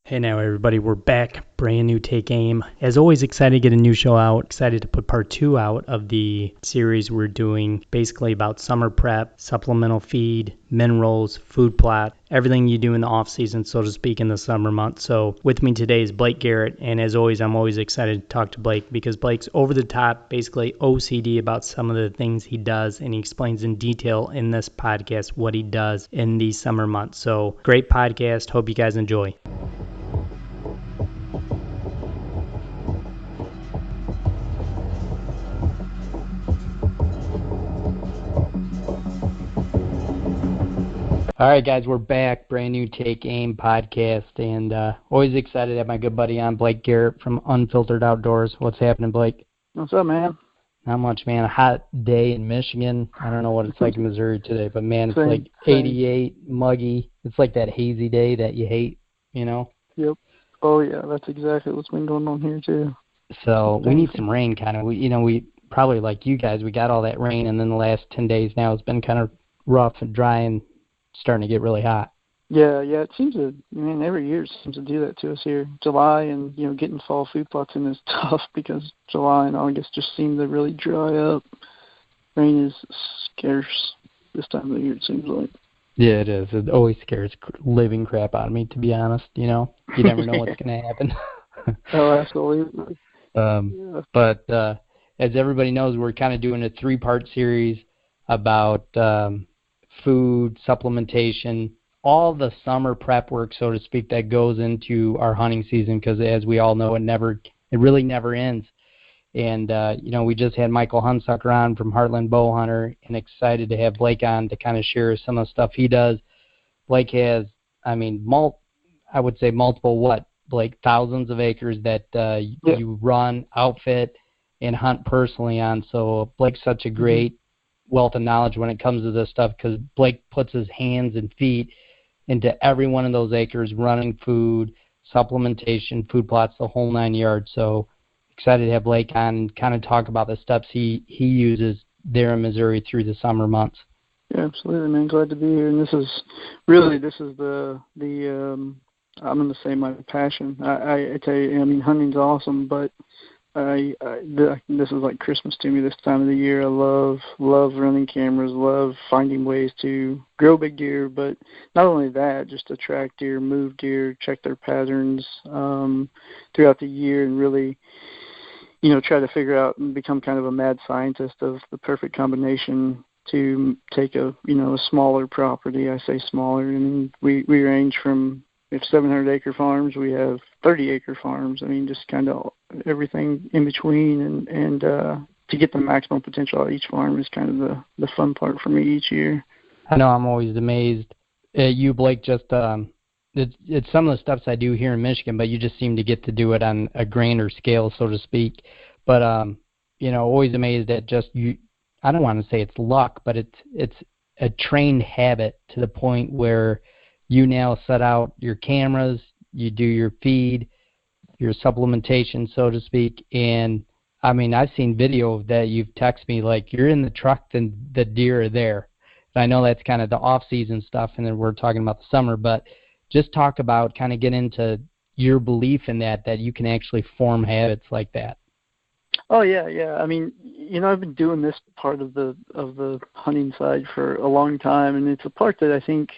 Hey now everybody, we're back, brand new Take Aim. As always, excited to get a new show out, excited to put part 2 out of the series we're doing, basically about summer prep, supplemental feed, minerals, food plot, everything you do in the off season, so to speak, in the summer months. So with me today is Blake Garrett, and as always, I'm always excited to talk to Blake because Blake's over the top, basically OCD about some of the things he does, and he explains in detail in this podcast what he does in these summer months. So great podcast, hope you guys enjoy. All right, guys, we're back. Brand new Take Aim podcast, and always excited to have my good buddy on, Blake Garrett from Unfiltered Outdoors. What's happening, Blake? What's up, man? Not much, man. A hot day in Michigan. I don't know what it's like in Missouri today, but, man, it's like 88, muggy. It's like that hazy day that you hate, you know? Yep. Oh, yeah, that's exactly what's been going on here, too. So we need some rain, kind of. We probably, like you guys, we got all that rain, and then the last 10 days now it's been kind of rough and dry and starting to get really hot. Yeah, it seems to, every year it seems to do that to us here. July and, getting fall food plots in is tough because July and August just seem to really dry up. Rain is scarce this time of the year, it seems like. Yeah, it is. It always scares living crap out of me, to be honest. You never know what's going to happen. Oh, absolutely. But as everybody knows, we're kind of doing a 3-part series about food, supplementation, all the summer prep work, so to speak, that goes into our hunting season because, as we all know, it really never ends. And, we just had Michael Hunsucker on from Heartland Bowhunter, and excited to have Blake on to kind of share some of the stuff he does. Blake has, I would say multiple, Blake, thousands of acres that you run, outfit, and hunt personally on. So Blake's such a great wealth of knowledge when it comes to this stuff because Blake puts his hands and feet into every one of those acres, running food, supplementation, food plots, the whole 9 yards. So excited to have Blake on and kind of talk about the steps he uses there in Missouri through the summer months. Yeah, absolutely, man. Glad to be here. And this is the I'm going to say my passion. I tell you, hunting's awesome, but this is like Christmas to me this time of the year. I love running cameras, love finding ways to grow big deer, but not only that, just to track deer, move deer, check their patterns throughout the year, and really, try to figure out and become kind of a mad scientist of the perfect combination to take a smaller property. I say smaller, and we range from, we have 700-acre farms, we have 30-acre farms. Just kind of everything in between, and to get the maximum potential out of each farm is kind of the fun part for me each year. I know I'm always amazed at you, Blake. Just it's some of the stuff I do here in Michigan, but you just seem to get to do it on a grander scale, so to speak. But always amazed at just you. I don't want to say it's luck, but it's a trained habit to the point where you now set out your cameras, you do your feed, your supplementation, so to speak. And, I've seen video that you've texted me, like, you're in the truck and the deer are there. And I know that's kind of the off-season stuff, and then we're talking about the summer, but just talk about, kind of get into your belief in that you can actually form habits like that. Oh, yeah. I've been doing this part of the hunting side for a long time, and it's a part that I think,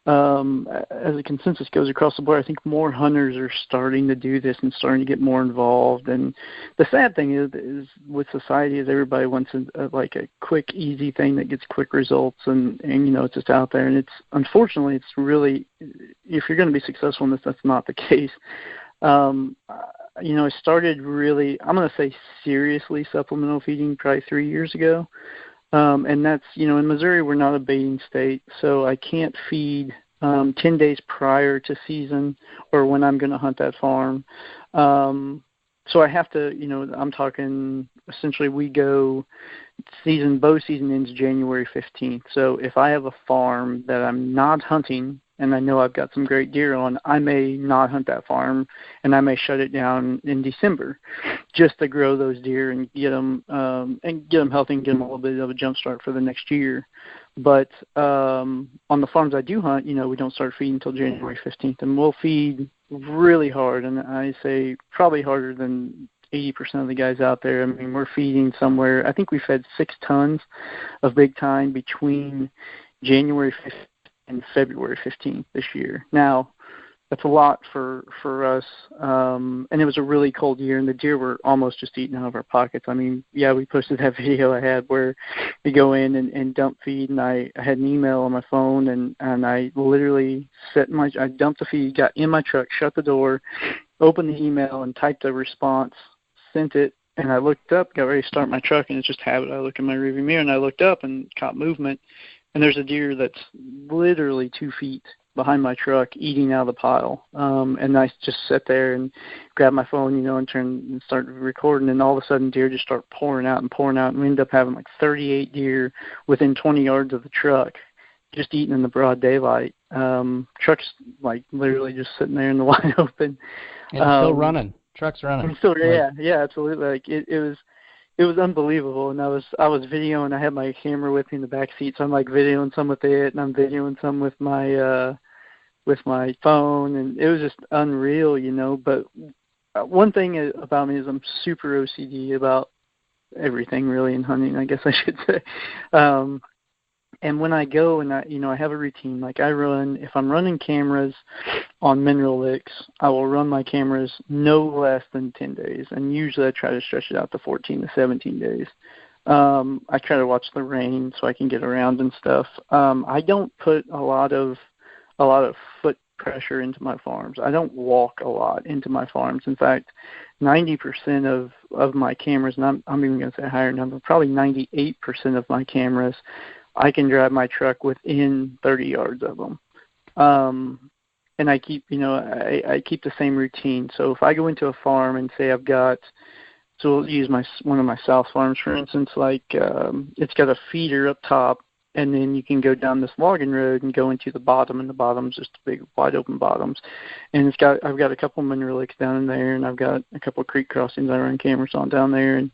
as a consensus goes across the board, I think more hunters are starting to do this and starting to get more involved. And the sad thing is with society is everybody wants a quick, easy thing that gets quick results, and it's just out there. And it's, unfortunately, it's really, if you're going to be successful in this, that's not the case. I started really, I'm going to say seriously, supplemental feeding probably 3 years ago. And that's, in Missouri, we're not a baiting state, so I can't feed 10 days prior to season or when I'm going to hunt that farm. So I have to, I'm talking, essentially we go bow season ends January 15th. So if I have a farm that I'm not hunting and I know I've got some great deer on, I may not hunt that farm, and I may shut it down in December just to grow those deer and get them healthy and get them a little bit of a jump start for the next year. But on the farms I do hunt, we don't start feeding until January 15th, and we'll feed really hard, and I say probably harder than 80% of the guys out there. I mean, we're feeding somewhere, I think we fed 6 tons of big tine between January 15th and February 15th this year. Now, that's a lot for us, and it was a really cold year, and the deer were almost just eating out of our pockets. I mean, yeah, we posted that video I had where we go in and dump feed, and I had an email on my phone, and I literally I dumped the feed, got in my truck, shut the door, opened the email, and typed a response, sent it, and I looked up, got ready to start my truck, and it's just habit. I look in my rearview mirror, and I looked up and caught movement, and there's a deer that's literally 2 feet behind my truck eating out of the pile. And I just sat there and grabbed my phone, and turned and started recording, and all of a sudden deer just start pouring out, and we ended up having like 38 deer within 20 yards of the truck just eating in the broad daylight. Truck's like literally just sitting there in the wide open. And still running. Truck's running. And still, yeah, absolutely. Like it was unbelievable, and I was videoing. I had my camera with me in the back seat, so I'm like videoing some with it, and I'm videoing some with my phone, and it was just unreal, But one thing about me is I'm super OCD about everything really in hunting, I guess I should say. And when I go and I have a routine, like if I'm running cameras on mineral licks, I will run my cameras no less than 10 days. And usually I try to stretch it out to 14 to 17 days. I try to watch the rain so I can get around and stuff. I don't put a lot of foot pressure into my farms. I don't walk a lot into my farms. In fact, 90% of my cameras, and I'm even going to say a higher number, probably 98% of my cameras, I can drive my truck within 30 yards of them. And I keep, I keep the same routine. So if I go into a farm and say so we'll use one of my south farms, for instance, like it's got a feeder up top, and then you can go down this logging road and go into the bottom, and the bottom's just big, wide open bottoms. And I've got a couple mineral licks down in there, and I've got a couple creek crossings I run cameras on down there. And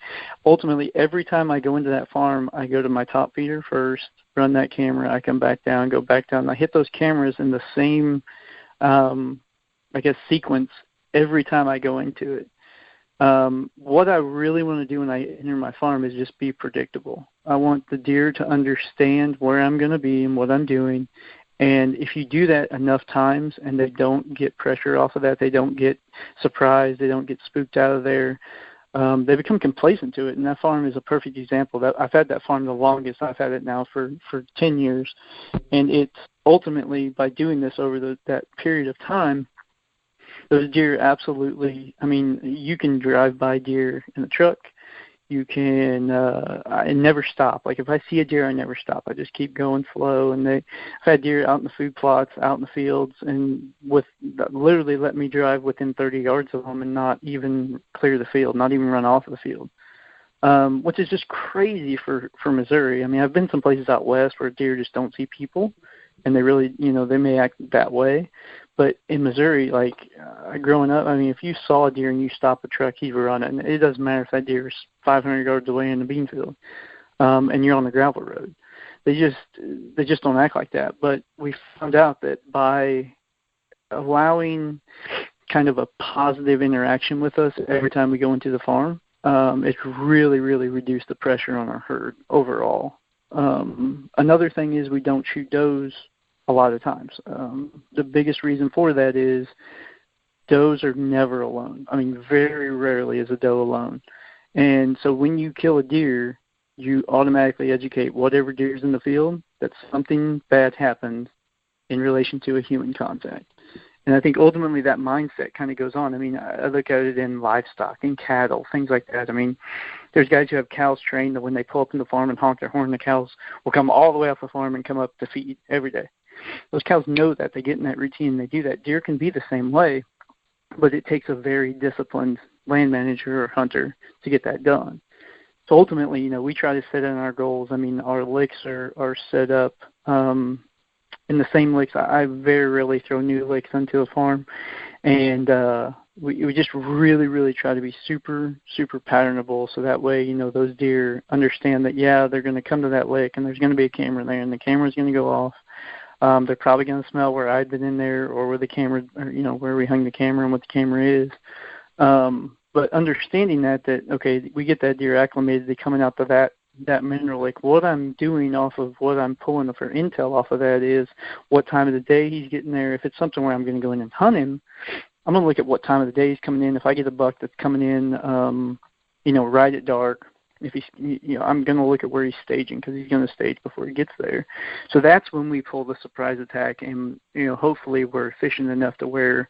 ultimately, every time I go into that farm, I go to my top feeder first, run that camera, I come back down, go back down. And I hit those cameras in the same, sequence every time I go into it. What I really want to do when I enter my farm is just be predictable. I want the deer to understand where I'm going to be and what I'm doing. And if you do that enough times and they don't get pressure off of that, they don't get surprised, they don't get spooked out of there, they become complacent to it. And that farm is a perfect example. That I've had that farm the longest. I've had it now for 10 years. And it's ultimately, by doing this over that period of time, those deer absolutely, you can drive by deer in a truck. You can, I never stop. Like if I see a deer, I never stop. I just keep going slow. And I've had deer out in the food plots, out in the fields, and literally let me drive within 30 yards of them and not even clear the field, not even run off of the field. Which is just crazy for Missouri. I've been some places out west where deer just don't see people, and they really, they may act that way. But in Missouri, growing up, if you saw a deer and you stop a truck, he'd run it. And it doesn't matter if that deer is 500 yards away in the bean field, and you're on the gravel road. They just don't act like that. But we found out that by allowing kind of a positive interaction with us every time we go into the farm, it's really, really reduced the pressure on our herd overall. Another thing is we don't shoot does a lot of times. The biggest reason for that is does are never alone. Very rarely is a doe alone. And so when you kill a deer, you automatically educate whatever deer is in the field that something bad happened in relation to a human contact. And I think ultimately that mindset kind of goes on. I look at it in livestock, in cattle, things like that. There's guys who have cows trained that when they pull up in the farm and honk their horn, the cows will come all the way off the farm and come up to feed every day. Those cows know that. They get in that routine. They do that. Deer can be the same way, but it takes a very disciplined land manager or hunter to get that done. So ultimately, we try to set in our goals. Our licks are set up in the same licks. I very rarely throw new licks onto a farm, and we just really, really try to be super, super patternable, so that way, those deer understand that, they're going to come to that lick, and there's going to be a camera there, and the camera's going to go off. They're probably going to smell where I've been in there or where the camera, or, where we hung the camera and what the camera is. But understanding that, okay, we get that deer acclimated to coming out to that mineral lick. What I'm doing off of what I'm pulling for intel off of that is what time of the day he's getting there. If it's something where I'm going to go in and hunt him, I'm going to look at what time of the day he's coming in. If I get a buck that's coming in, right at dark, if he's, I'm going to look at where he's staging because he's going to stage before he gets there. So that's when we pull the surprise attack, and hopefully we're efficient enough to where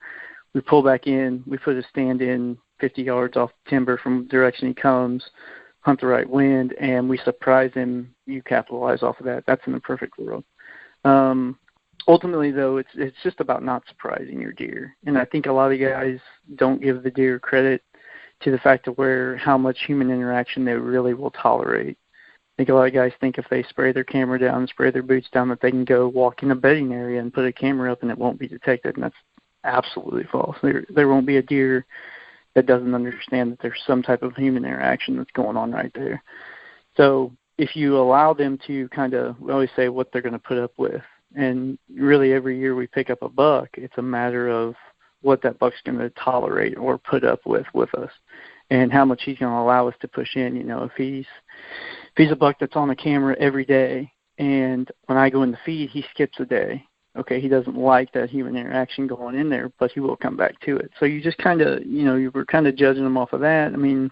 we pull back in, we put a stand in 50 yards off the timber from the direction he comes, hunt the right wind, and we surprise him. You capitalize off of that. That's in the perfect world. Ultimately, though, it's just about not surprising your deer, and I think a lot of guys don't give the deer credit to the fact of how much human interaction they really will tolerate. I think a lot of guys think if they spray their camera down, spray their boots down, that they can go walk in a bedding area and put a camera up and it won't be detected, and that's absolutely false. There won't be a deer that doesn't understand that there's some type of human interaction that's going on right there. So if you allow them to we always say what they're going to put up with, and really every year we pick up a buck, it's a matter of what that buck's going to tolerate or put up with us, and how much he's going to allow us to push in. If he's a buck that's on the camera every day, and when I go in the feed, he skips a day. Okay, he doesn't like that human interaction going in there, but he will come back to it. So you just you were kind of judging him off of that. I mean,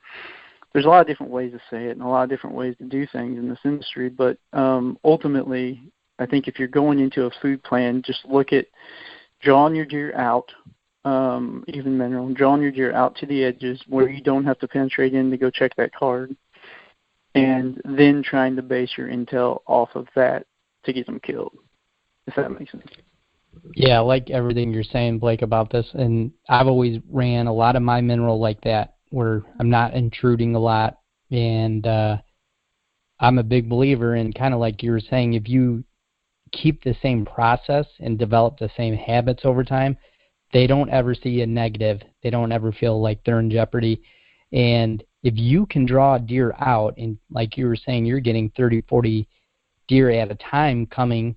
there's a lot of different ways to say it and a lot of different ways to do things in this industry, but ultimately, I think if you're going into a food plan, just look at drawing your deer out, even mineral, drawing your deer out to the edges where you don't have to penetrate in to go check that card, and then trying to base your intel off of that to get them killed, if that makes sense. Yeah, I like everything you're saying, Blake, about this, and I've always ran a lot of my mineral like that, where I'm not intruding a lot, and I'm a big believer in, kind of like you were saying, if you keep the same process and develop the same habits over time, they don't ever see a negative. They don't ever feel like they're in jeopardy. And if you can draw a deer out, and like you were saying, you're getting 30, 40 deer at a time coming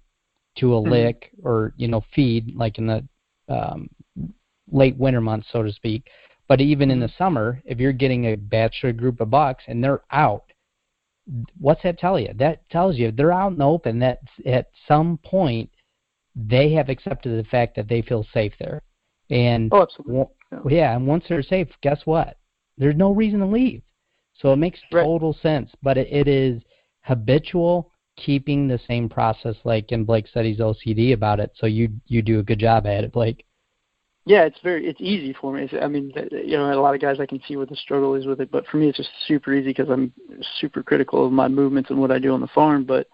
to a lick or, feed, like in the late winter months, so to speak. But even in the summer, if you're getting a batch or a group of bucks and they're out, what's that tell you? That tells you they're out in the open, that at some point they have accepted the fact that they feel safe there. And absolutely. Yeah, and once they're safe, guess what? There's no reason to leave. So it makes total sense, but it is habitual, keeping the same process, like, and Blake said he's OCD about it, so you do a good job at it, Blake. Yeah, it's easy for me. I mean, a lot of guys I can see where the struggle is with it, but for me it's just super easy because I'm super critical of my movements and what I do on the farm. But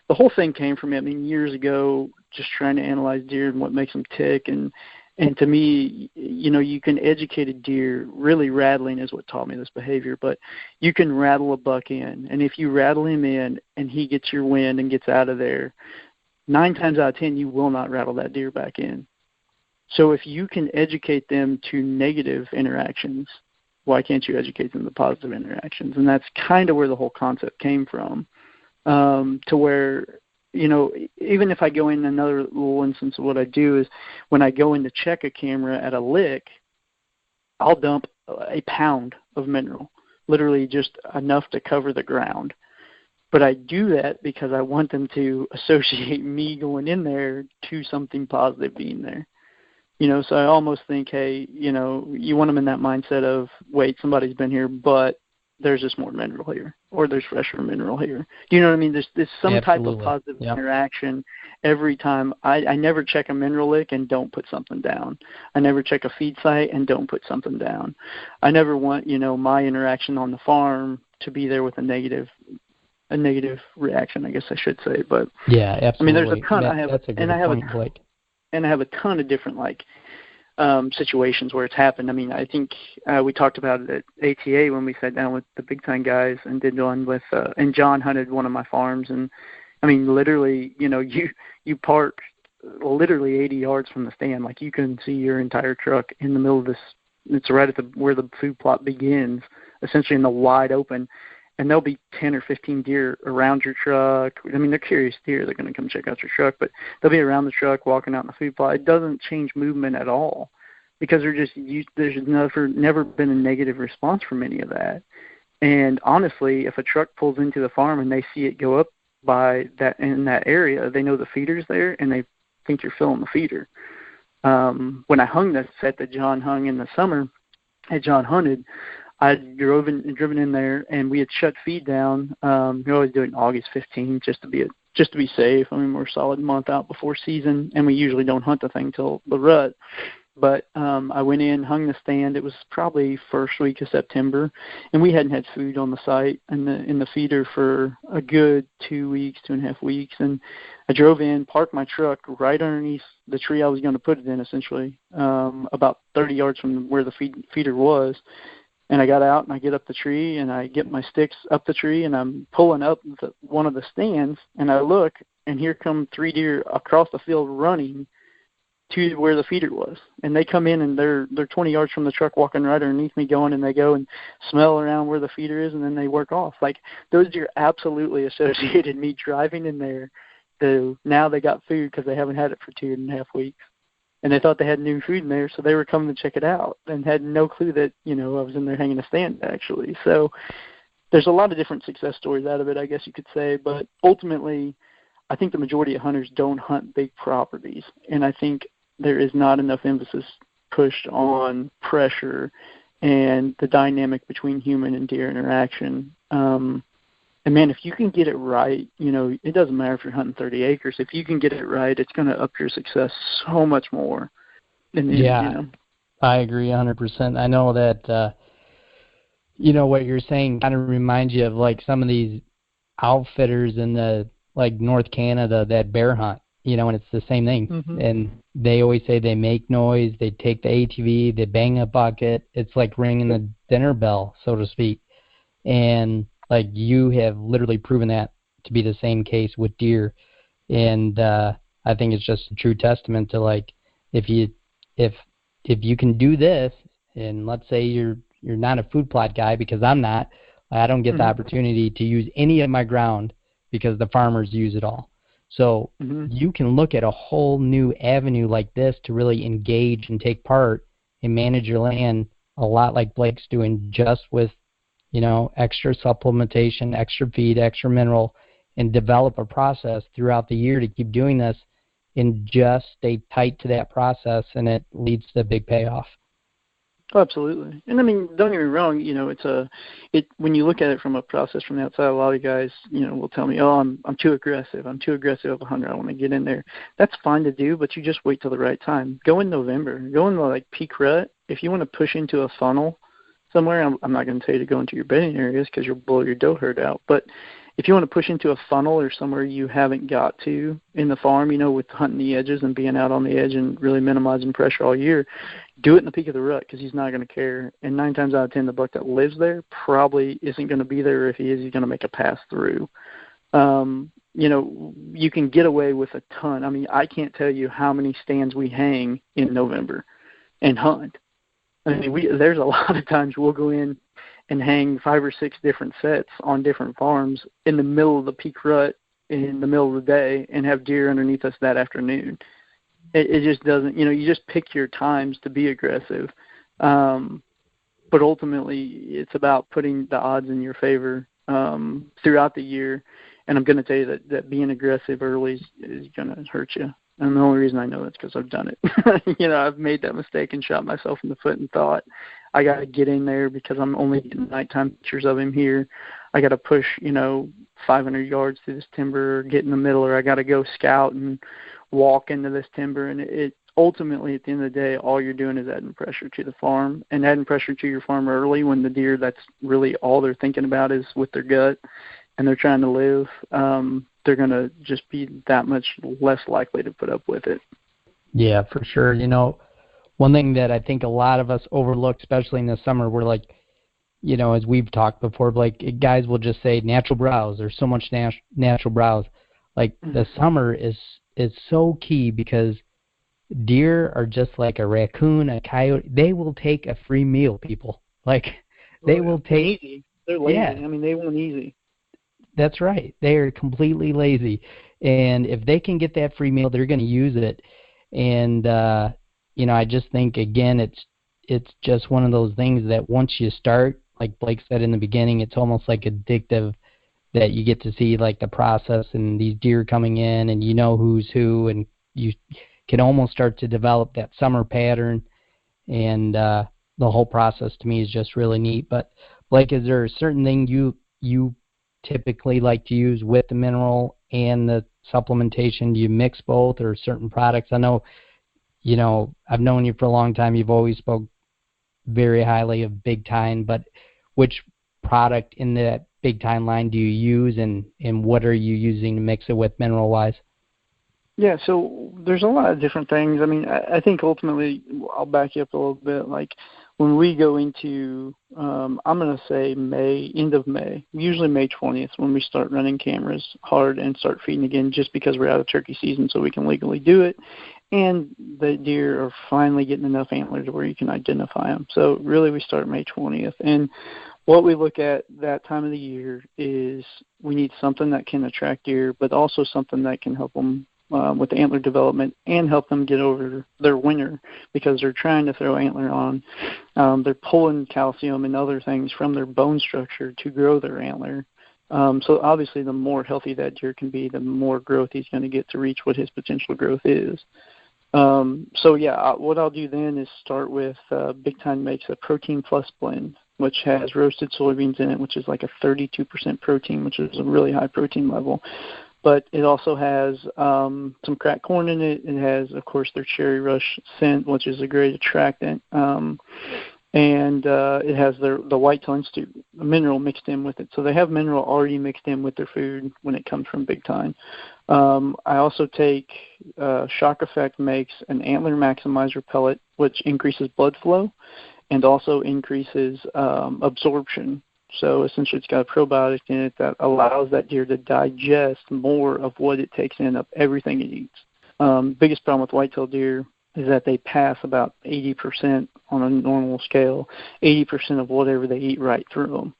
the whole thing came from me, years ago, just trying to analyze deer and what makes them tick. And to me, you can educate a deer. Really rattling is what taught me this behavior, but you can rattle a buck in. And if you rattle him in and he gets your wind and gets out of there, 9 times out of 10, you will not rattle that deer back in. So if you can educate them to negative interactions, why can't you educate them to positive interactions? And that's kind of where the whole concept came from, to where, even if I go in another little instance of what I do is when I go in to check a camera at a lick, I'll dump a pound of mineral, literally just enough to cover the ground. But I do that because I want them to associate me going in there to something positive being there. So I almost think, hey, you want them in that mindset of, wait, somebody's been here, but there's just more mineral here, or there's fresher mineral here. Do you know what I mean? There's some type of positive interaction every time. I never check a mineral lick and don't put something down. I never check a feed site and don't put something down. I never want, my interaction on the farm to be there with a negative reaction, I guess I should say. But yeah, absolutely. There's a ton. That's a good point, Blake. And I have a ton of different situations where it's happened. I think we talked about it at ATA when we sat down with the big time guys and did one with and John hunted one of my farms, and literally, you park literally 80 yards from the stand, like you can see your entire truck in the middle of this. It's right at where the food plot begins, essentially in the wide open. and there'll be 10 or 15 deer around your truck. I mean, they're curious deer. They're going to come check out your truck, but they'll be around the truck, walking out in the food plot. It doesn't change movement at all because there's never been a negative response from any of that. And honestly, if a truck pulls into the farm and they see it go up by that in that area, they know the feeder's there and they think you're filling the feeder. When I hung that set that John hung in the summer, at John hunted, I'd driven in there, and we had shut feed down. We always do it in August 15th just to be safe. I mean, we're a solid month out before season, and we usually don't hunt the thing till the rut. But I went in, hung the stand. It was probably first week of September, and we hadn't had food on the site in the feeder for a good 2.5 weeks. And I drove in, parked my truck right underneath the tree I was going to put it in, essentially, about 30 yards from where the feeder was. And I got out and I get up the tree and I get my sticks up the tree and I'm pulling up one of the stands and I look and here come 3 deer across the field running to where the feeder was. And they come in and they're 20 yards from the truck walking right underneath me going, and they go and smell around where the feeder is and then they work off. Like, those deer absolutely associated me driving in there to now they got food because they haven't had it for 2.5 weeks. And they thought they had new food in there, so they were coming to check it out and had no clue that, I was in there hanging a stand, actually. So there's a lot of different success stories out of it, I guess you could say. But ultimately, I think the majority of hunters don't hunt big properties. And I think there is not enough emphasis pushed on pressure and the dynamic between human and deer interaction. And, man, if you can get it right, it doesn't matter if you're hunting 30 acres. If you can get it right, it's going to up your success so much more. I agree 100%. I know that, what you're saying kind of reminds you of, like, some of these outfitters in North Canada that bear hunt, and it's the same thing. Mm-hmm. And they always say they make noise, they take the ATV, they bang a bucket. It's like ringing the dinner bell, so to speak. And you have literally proven that to be the same case with deer. And I think it's just a true testament to, if you can do this, and let's say you're not a food plot guy, because I'm not, I don't get the opportunity to use any of my ground because the farmers use it all. So you can look at a whole new avenue like this to really engage and take part and manage your land a lot like Blake's doing, just with extra supplementation, extra feed, extra mineral, and develop a process throughout the year to keep doing this and just stay tight to that process, and it leads to a big payoff. Oh, absolutely. And I mean, don't get me wrong, when you look at it from a process from the outside, a lot of guys, will tell me, oh, I'm too aggressive. I'm too aggressive of a hunter. I want to get in there. That's fine to do, but you just wait till the right time. Go in November. Go in the peak rut. If you want to push into a funnel somewhere, I'm not going to tell you to go into your bedding areas because you'll blow your doe herd out. But if you want to push into a funnel or somewhere you haven't got to in the farm, with hunting the edges and being out on the edge and really minimizing pressure all year, do it in the peak of the rut because he's not going to care. And 9 times out of 10, the buck that lives there probably isn't going to be there. If he is, he's going to make a pass through. You can get away with a ton. I mean, I can't tell you how many stands we hang in November and hunt. I mean, there's a lot of times we'll go in and hang 5 or 6 different sets on different farms in the middle of the peak rut in the middle of the day and have deer underneath us that afternoon. It just doesn't, you just pick your times to be aggressive. But ultimately, it's about putting the odds in your favor throughout the year. And I'm going to tell you that being aggressive early is going to hurt you. And the only reason I know it's because I've done it. I've made that mistake and shot myself in the foot and thought, I got to get in there because I'm only getting nighttime pictures of him here. I got to push, 500 yards through this timber, or get in the middle, or I got to go scout and walk into this timber. And it ultimately, at the end of the day, all you're doing is adding pressure to the farm, and adding pressure to your farm early when the deer, that's really all they're thinking about is with their gut and they're trying to live. They're going to just be that much less likely to put up with it. Yeah, for sure. One thing that I think a lot of us overlook, especially in the summer, we're as we've talked before, guys will just say natural browse. There's so much natural browse. The summer is so key because deer are just like a raccoon, a coyote. They will take a free meal, people. They will take They're lazy. Yeah. I mean, they want easy. That's right. They are completely lazy. And if they can get that free meal, they're going to use it. And, I just think, again, it's just one of those things that once you start, like Blake said in the beginning, it's almost like addictive that you get to see like the process and these deer coming in and you know who's who, and you can almost start to develop that summer pattern. And the whole process to me is just really neat. But Blake, is there a certain thing you typically like to use with the mineral and the supplementation? Do you mix both or certain products? I know, I've known you for a long time. You've always spoke very highly of Big Time, but which product in that Big Time line do you use, and what are you using to mix it with mineral-wise? Yeah, so there's a lot of different things. I mean, I think ultimately, I'll back you up a little bit. Like when we go into, I'm going to say end of May, usually May 20th, when we start running cameras hard and start feeding again, just because we're out of turkey season, so we can legally do it. And the deer are finally getting enough antlers where you can identify them. So really we start May 20th. And what we look at that time of the year is we need something that can attract deer, but also something that can help them with the antler development and help them get over their winter, because they're trying to throw antler on. They're pulling calcium and other things from their bone structure to grow their antler. So obviously the more healthy that deer can be, the more growth he's going to get to reach what his potential growth is. What I'll do then is start with Big Time makes a Protein Plus blend, which has roasted soybeans in it, which is like a 32% protein, which is a really high protein level. But it also has some cracked corn in it. It has, of course, their Cherry Rush scent, which is a great attractant. And it has the Whitetail Institute mineral mixed in with it. So they have mineral already mixed in with their food when it comes from Big Time. I also take Shock Effect makes an Antler Maximizer pellet, which increases blood flow and also increases absorption. So essentially it's got a probiotic in it that allows that deer to digest more of what it takes in of everything it eats. Biggest problem with whitetail deer is that they pass about 80% on a normal scale, 80% of whatever they eat right through them.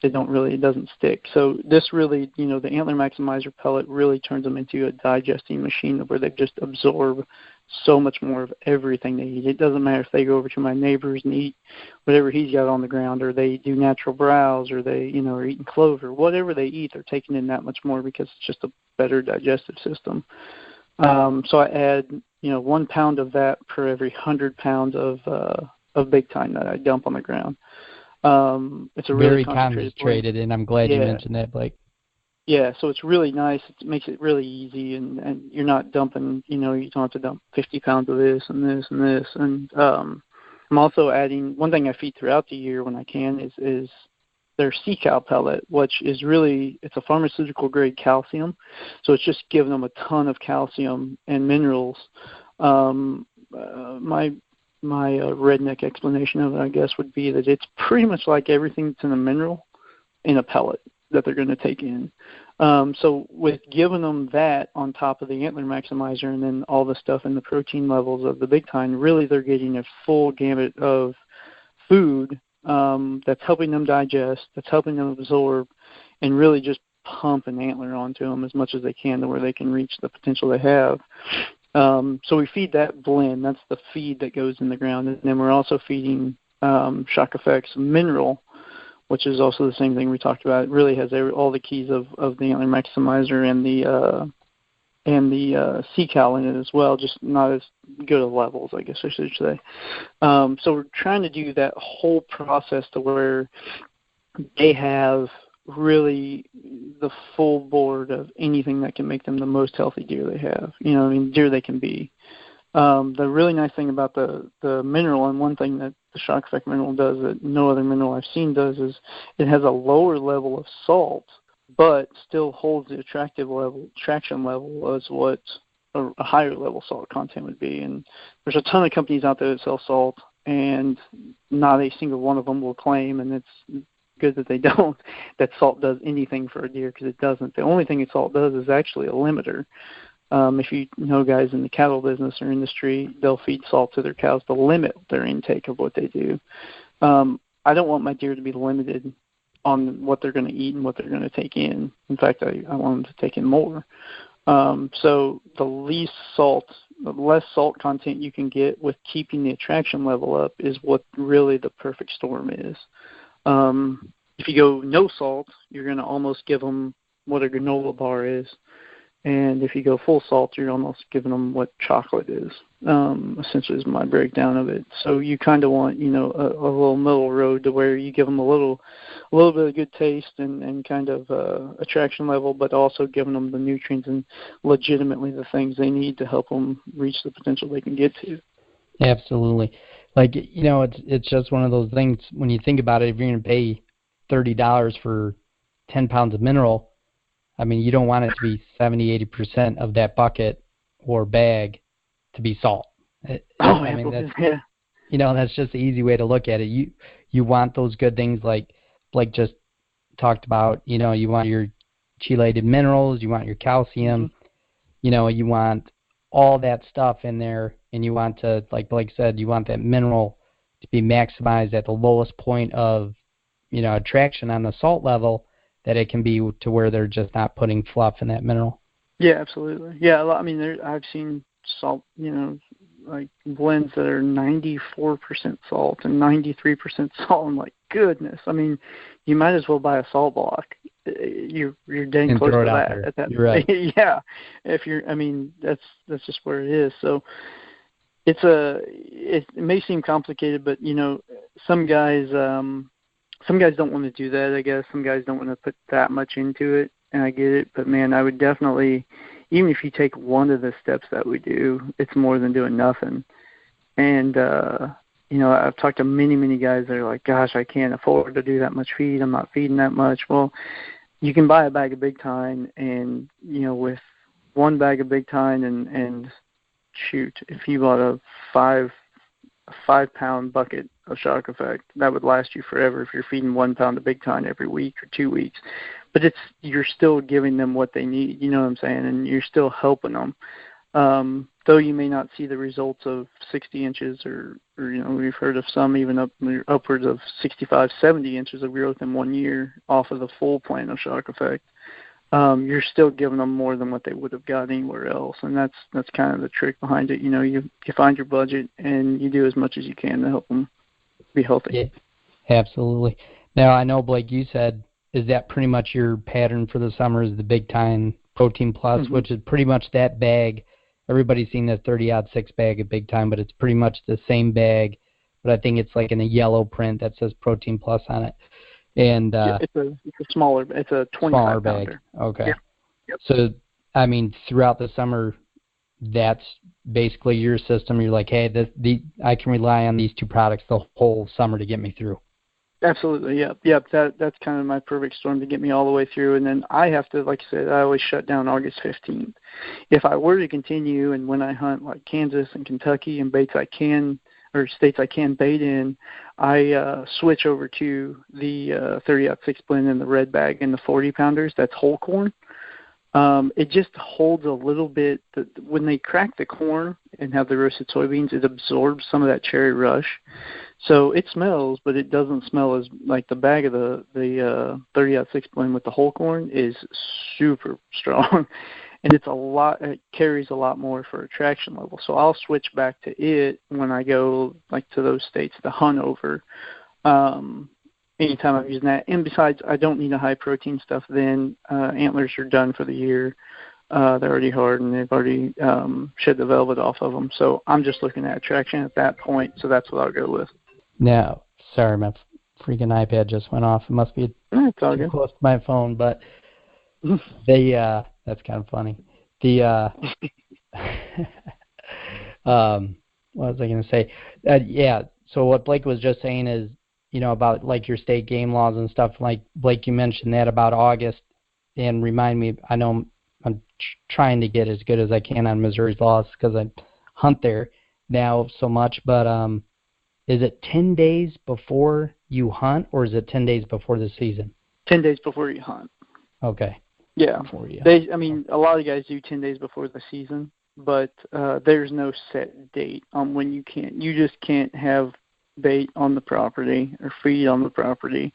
It doesn't stick. So this really, the Antler Maximizer pellet really turns them into a digesting machine where they just absorb so much more of everything they eat. It doesn't matter if they go over to my neighbor's and eat whatever he's got on the ground, or they do natural browse, or they, are eating clover. Whatever they eat, they're taking in that much more because it's just a better digestive system. So I add, 1 pound of that per every 100 pounds of Big Time that I dump on the ground. It's a really very concentrated, and I'm glad you mentioned that, Blake. Yeah, so it's really nice. It makes it really easy, and you're not dumping, you don't have to dump 50 pounds of this and this and this. And I'm also adding, one thing I feed throughout the year when I can is their sea cow pellet, which is really, it's a pharmaceutical grade calcium. So it's just giving them a ton of calcium and minerals. My redneck explanation of it, I guess, would be that it's pretty much like everything that's in a mineral in a pellet that they're going to take in. So with giving them that on top of the Antler Maximizer and then all the stuff in the protein levels of the Big Time, really they're getting a full gamut of food that's helping them digest, that's helping them absorb, and really just pump an antler onto them as much as they can to where they can reach the potential they have. So we feed that blend. That's the feed that goes in the ground. And then we're also feeding Shock Effects mineral, which is also the same thing we talked about. It really has all the keys of the Antler Maximizer and the sea cow in it as well, just not as good of levels, I guess I should say. So we're trying to do that whole process to where they have really the full board of anything that can make them the most healthy deer they have, deer they can be. The really nice thing about the mineral, and one thing that the Shock Effect mineral does that no other mineral I've seen does, is it has a lower level of salt, but still holds the traction level as what a higher level salt content would be. And there's a ton of companies out there that sell salt, and not a single one of them will claim, and it's good that they don't, that salt does anything for a deer, because it doesn't. The only thing that salt does is actually a limiter. If you know guys in the cattle business or industry, they'll feed salt to their cows to limit their intake of what they do. I don't want my deer to be limited on what they're going to eat and what they're going to take in. In fact, I want them to take in more. So the less salt content you can get with keeping the attraction level up is what really the perfect storm is. If you go no salt, you're going to almost give them what a granola bar is. And if you go full salt, you're almost giving them what chocolate is, essentially is my breakdown of it. So you kind of want, a little middle road to where you give them a little bit of good taste and kind of attraction level, but also giving them the nutrients and legitimately the things they need to help them reach the potential they can get to. Absolutely. Like, it's just one of those things when you think about it, if you're going to pay $30 for 10 pounds of mineral, I mean, you don't want it to be 70-80% of that bucket or bag to be salt. I mean, that's just the easy way to look at it. You want those good things like Blake just talked about. You want your chelated minerals, you want your calcium, you want all that stuff in there, and you want to, like Blake said, you want that mineral to be maximized at the lowest point of, attraction on the salt level, that it can be to where they're just not putting fluff in that mineral. Yeah, absolutely. Yeah, I mean, I've seen salt, like blends that are 94% salt and 93% salt. I'm like, goodness. I mean, you might as well buy a salt block. You're dang close to that. At that. You're right. Yeah. That's just where it is. So it may seem complicated, but some guys don't want to do that, I guess. Some guys don't want to put that much into it, and I get it. But, man, I would definitely, even if you take one of the steps that we do, it's more than doing nothing. And, I've talked to many, many guys that are like, gosh, I can't afford to do that much feed. I'm not feeding that much. Well, you can buy a bag of Big Tine, and, with one bag of Big Tine and shoot, if you bought a 5-pound bucket of Shock Effect, that would last you forever if you're feeding 1 pound of Big Tine every week or 2 weeks. But you're still giving them what they need, you know what I'm saying, and you're still helping them. Though you may not see the results of 60 inches or we've heard of some even upwards of 65, 70 inches of growth in 1 year off of the full plant of Shock Effect. You're still giving them more than what they would have got anywhere else, and that's kind of the trick behind it. You find your budget and you do as much as you can to help them be healthy. Yeah, absolutely. Now, I know, Blake, you said, is that pretty much your pattern for the summer is the Big Tine Protein Plus, which is pretty much that bag. Everybody's seen the 30-06 bag of Big Tine, but it's pretty much the same bag, but I think it's like in a yellow print that says Protein Plus on it. And it's a smaller, it's a 25 bag. Okay. Yeah. Yep. So, I mean, throughout the summer, that's basically your system. You're like, hey, I can rely on these two products the whole summer to get me through. Absolutely, yep. That's kind of my perfect storm to get me all the way through. And then I have to, like I said, I always shut down August 15th. If I were to continue, and when I hunt like Kansas and Kentucky and states I can bait in, I switch over to the 30-06 blend in the red bag and the 40-pounders. That's whole corn. It just holds a little bit. When they crack the corn and have the roasted soybeans, it absorbs some of that cherry rush. So it smells, but it doesn't smell as like the bag of the 30-06 blend with the whole corn is super strong. And it carries a lot more for attraction level. So I'll switch back to it when I go like to those states to hunt over. Anytime I'm using that. And besides, I don't need a high protein stuff then. Antlers are done for the year. They're already hard and they've already shed the velvet off of them. So I'm just looking at attraction at that point. So that's what I'll go with. Now, sorry, my freaking iPad just went off. It must be too close to my phone, but that's kind of funny. What was I going to say? So what Blake was just saying is, about like your state game laws and stuff. Like Blake, you mentioned that about August, and remind me. I know I'm trying to get as good as I can on Missouri's laws because I hunt there now so much. But is it 10 days before you hunt, or is it 10 days before the season? 10 days before you hunt. Okay. Yeah. A lot of guys do 10 days before the season, but there's no set date on when you can't. You just can't have bait on the property or feed on the property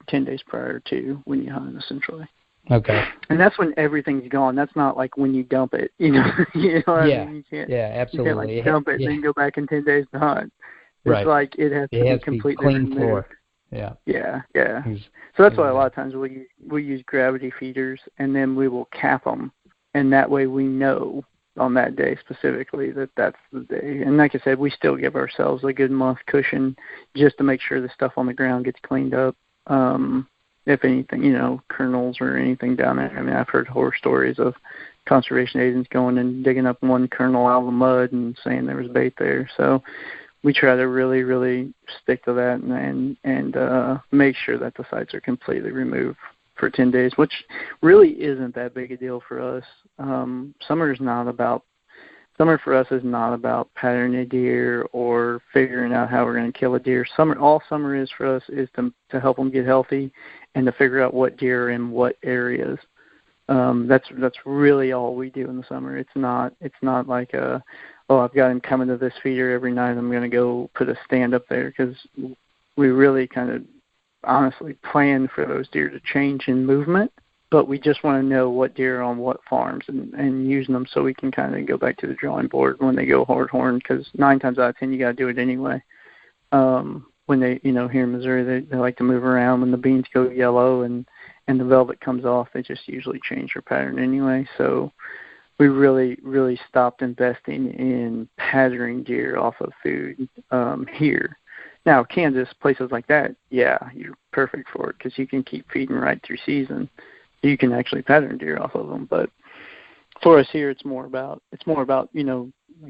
10 days prior to when you hunt, essentially. Okay. And that's when everything's gone. That's not like when you dump it. You know what I mean? Absolutely. You can't dump it and then go back in 10 days to hunt. It's right. like it has to be completely clean removed. floor. Yeah. Yeah. So that's why a lot of times we use gravity feeders, and then we will cap them, and that way we know on that day specifically that that's the day. And like I said, we still give ourselves a good month cushion just to make sure the stuff on the ground gets cleaned up. If anything, kernels or anything down there. I mean, I've heard horror stories of conservation agents going and digging up one kernel out of the mud and saying there was bait there. So we try to really, really stick to that and make sure that the sites are completely removed for 10 days, which really isn't that big a deal for us. Summer for us is not about patterning a deer or figuring out how we're going to kill a deer. All summer is for us is to help them get healthy and to figure out what deer are in what areas. That's really all we do in the summer. It's not like I've got him coming to this feeder every night. I'm going to go put a stand up there, because we really kind of honestly plan for those deer to change in movement. But we just want to know what deer are on what farms and using them so we can kind of go back to the drawing board when they go hard horn, because 9 times out of 10 you got to do it anyway. When they, here in Missouri, they like to move around. When the beans go yellow and the velvet comes off, they just usually change their pattern anyway. So we really, really stopped investing in patterning deer off of food here. Now, Kansas, places like that, yeah, you're perfect for it, because you can keep feeding right through season. You can actually pattern deer off of them. But for us here, it's more about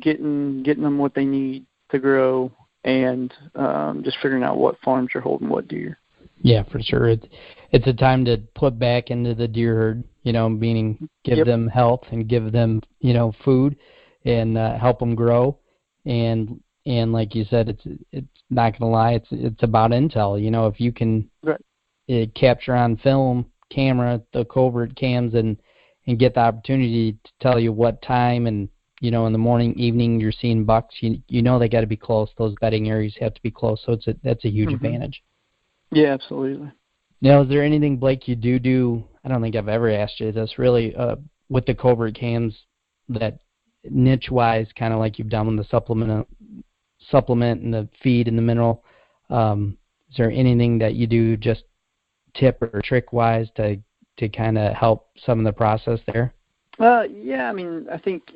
getting them what they need to grow, and just figuring out what farms are holding what deer. Yeah, for sure. It's a time to put back into the deer herd, meaning give them health and give them, food, and help them grow. And like you said, it's not going to lie, it's about intel. If you can capture on film, camera, the covert cams, and get the opportunity to tell you what time, and in the morning, evening, you're seeing bucks, they got to be close. Those bedding areas have to be close, so that's a huge advantage. Yeah, absolutely. Now, is there anything, Blake, you do? I don't think I've ever asked you this, really, with the covert cams, that niche-wise, kind of like you've done with the supplement and the feed and the mineral. Is there anything that you do, just tip or trick-wise, to kind of help some of the process there? Yeah, I mean, I think,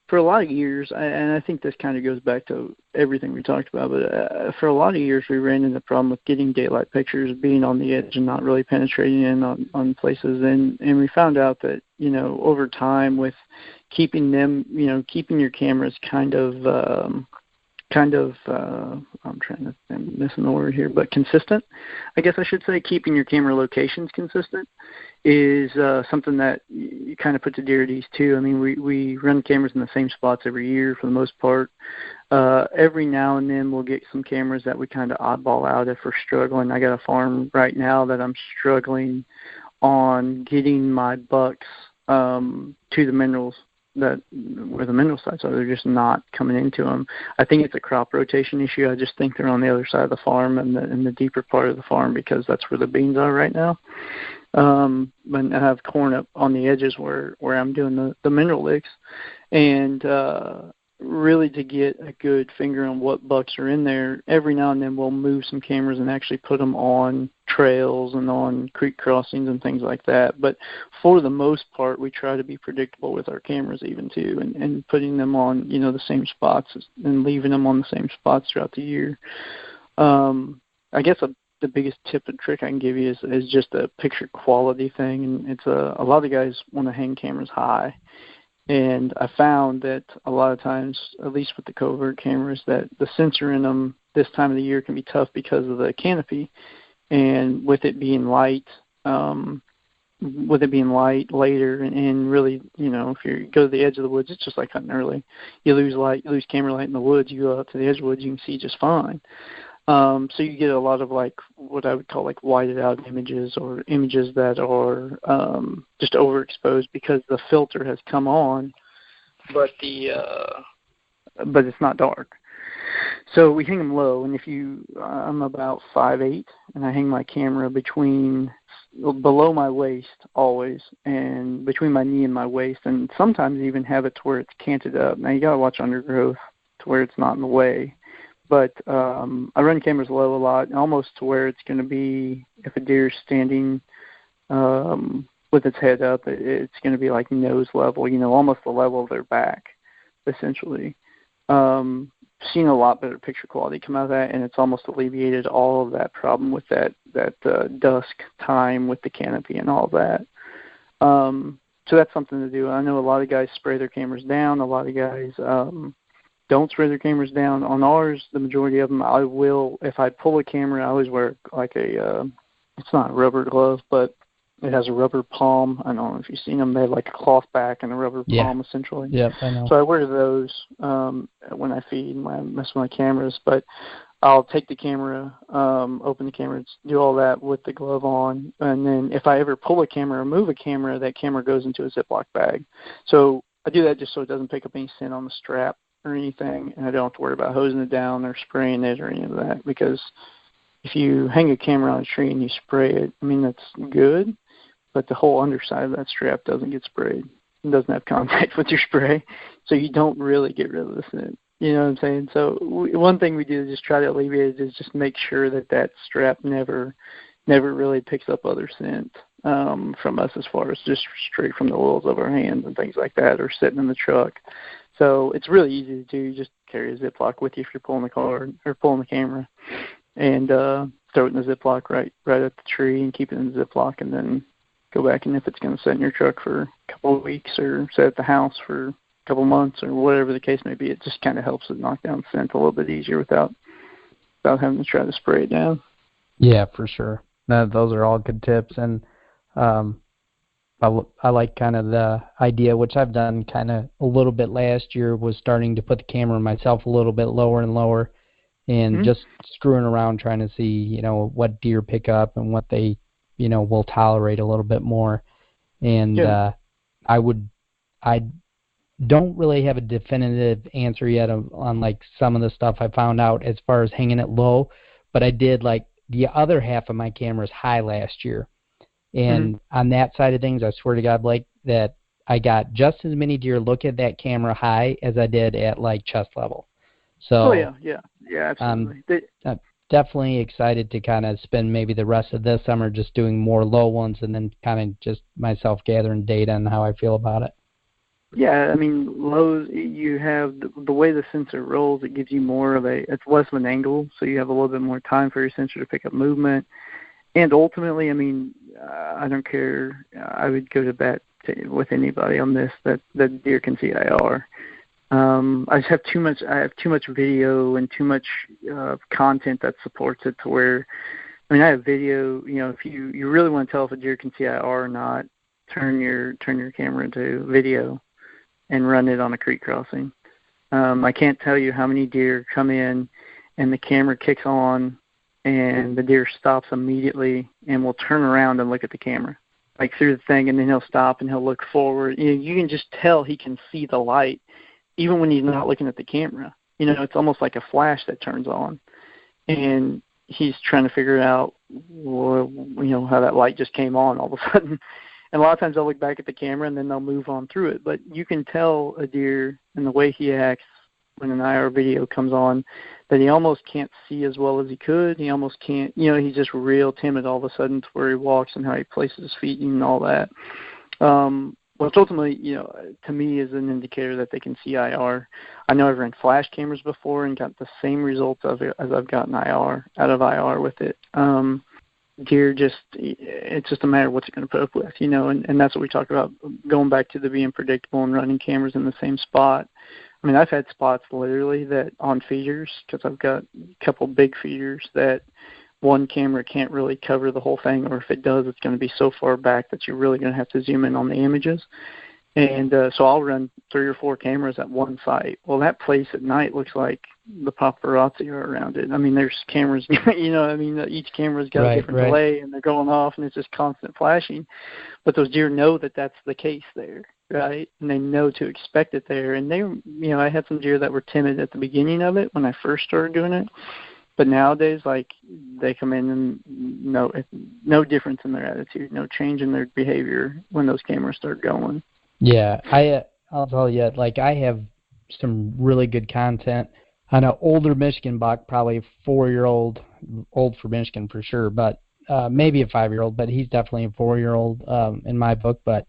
for a lot of years, and I think this kind of goes back to everything we talked about, but for a lot of years we ran into the problem with getting daylight pictures, being on the edge and not really penetrating in on places. And we found out that, over time, with keeping your cameras I'm missing the word here, but consistent, I guess I should say, keeping your camera locations consistent is something that you kind of put to deer at ease too. I mean, we run cameras in the same spots every year for the most part. Every now and then we'll get some cameras that we kind of oddball out if we're struggling. I got a farm right now that I'm struggling on getting my bucks to the minerals, where the mineral sites are. They're just not coming into them. I think it's a crop rotation issue. I just think they're on the other side of the farm and in the deeper part of the farm, because that's where the beans are right now. But I have corn up on the edges where I'm doing the mineral licks, and really to get a good finger on what bucks are in there, every now and then we'll move some cameras and actually put them on trails and on creek crossings and things like that. But for the most part, we try to be predictable with our cameras even too, and putting them on, the same spots and leaving them on the same spots throughout the year. I guess the biggest tip and trick I can give you is just a picture quality thing. And it's a lot of guys want to hang cameras high. And I found that a lot of times, at least with the covert cameras, that the sensor in them this time of the year can be tough because of the canopy. And with it being light later, and really, if you go to the edge of the woods, it's just like hunting early. You lose camera light in the woods. You go out to the edge of the woods, you can see just fine. So you get a lot of what I would call whited out images, or images that are just overexposed because the filter has come on, but it's not dark. So we hang them low, and I'm about 5'8", and I hang my camera below my waist always, and between my knee and my waist, and sometimes even have it to where it's canted up. Now you gotta watch undergrowth to where it's not in the way, but I run cameras low a lot, almost to where it's going to be, if a deer is standing with its head up, it's going to be like nose level, almost the level of their back, essentially. Seen a lot better picture quality come out of that, and it's almost alleviated all of that problem with that dusk time with the canopy and all of that. So that's something to do. I know a lot of guys spray their cameras down. A lot of guys don't spray their cameras down. On ours, the majority of them, I will, if I pull a camera, I always wear like it's not a rubber glove, but it has a rubber palm. I don't know if you've seen them. They have like a cloth back and a rubber palm, essentially. Yep, I know. So I wear those when I feed and when I mess with my cameras. But I'll take the camera, open the camera, do all that with the glove on. And then if I ever pull a camera or move a camera, that camera goes into a Ziploc bag. So I do that just so it doesn't pick up any scent on the strap or anything, and I don't have to worry about hosing it down or spraying it or any of that, because if you hang a camera on a tree and you spray it, I mean, that's good, but the whole underside of that strap doesn't get sprayed. It doesn't have contact with your spray, so you don't really get rid of the scent. You know what I'm saying? So one thing we do to just try to alleviate it is just make sure that strap never really picks up other scent from us, as far as just straight from the oils of our hands and things like that, or sitting in the truck. So it's really easy to do. You just carry a Ziploc with you if you're pulling the car or pulling the camera, and throw it in the Ziploc right at the tree and keep it in the Ziploc, and then go back. And if it's going to sit in your truck for a couple of weeks or sit at the house for a couple of months or whatever the case may be, it just kind of helps it knock down scent a little bit easier without having to try to spray it down. Yeah, for sure. No, those are all good tips, and I like kind of the idea, which I've done kind of a little bit last year, was starting to put the camera myself a little bit lower and lower, and just screwing around trying to see, what deer pick up and what they, will tolerate a little bit more. And I don't really have a definitive answer yet on like some of the stuff I found out as far as hanging it low, but I did like the other half of my camera's high last year. And on that side of things, I swear to God, Blake, that I got just as many deer look at that camera high as I did at like chest level. So yeah, absolutely. I'm definitely excited to kind of spend maybe the rest of this summer just doing more low ones, and then kind of just myself gathering data on how I feel about it. Yeah, I mean, lows, you have the way the sensor rolls, it gives you it's less of an angle, so you have a little bit more time for your sensor to pick up movement. And ultimately, I mean, I don't care. I would go to bat with anybody on this that deer can see IR. I just have too much video and too much content that supports it to where, I mean, I have video. If you really want to tell if a deer can see IR or not, turn your camera into video and run it on a creek crossing. I can't tell you how many deer come in and the camera kicks on, and the deer stops immediately and will turn around and look at the camera, like through the thing, and then he'll stop and he'll look forward. You can just tell he can see the light, even when he's not looking at the camera. It's almost like a flash that turns on, and he's trying to figure out, how that light just came on all of a sudden. And a lot of times they'll look back at the camera and then they'll move on through it. But you can tell a deer and the way he acts when an IR video comes on that he almost can't see as well as he could. He almost can't, he's just real timid all of a sudden to where he walks and how he places his feet and all that. Which ultimately, to me is an indicator that they can see IR. I know I've ran flash cameras before and got the same results as I've gotten out of IR with it. Deer it's just a matter of what's it going to put up with, and that's what we talk about, going back to the being predictable and running cameras in the same spot. I mean, I've had spots literally that on feeders, because I've got a couple big feeders, that one camera can't really cover the whole thing, or if it does, it's going to be so far back that you're really going to have to zoom in on the images. And so I'll run 3 or 4 cameras at one site. Well, that place at night looks like the paparazzi are around it. I mean, there's cameras, each camera's got a different delay, and they're going off, and it's just constant flashing. But those deer know that that's the case there. right? And they know to expect it there. And they, I had some deer that were timid at the beginning of it when I first started doing it. But nowadays, like, they come in and no difference in their attitude, no change in their behavior when those cameras start going. Yeah, I'll tell you, like, I have some really good content on an older Michigan buck, probably a 4-year-old, old for Michigan for sure, but maybe a 5-year-old, but he's definitely a 4-year-old in my book. But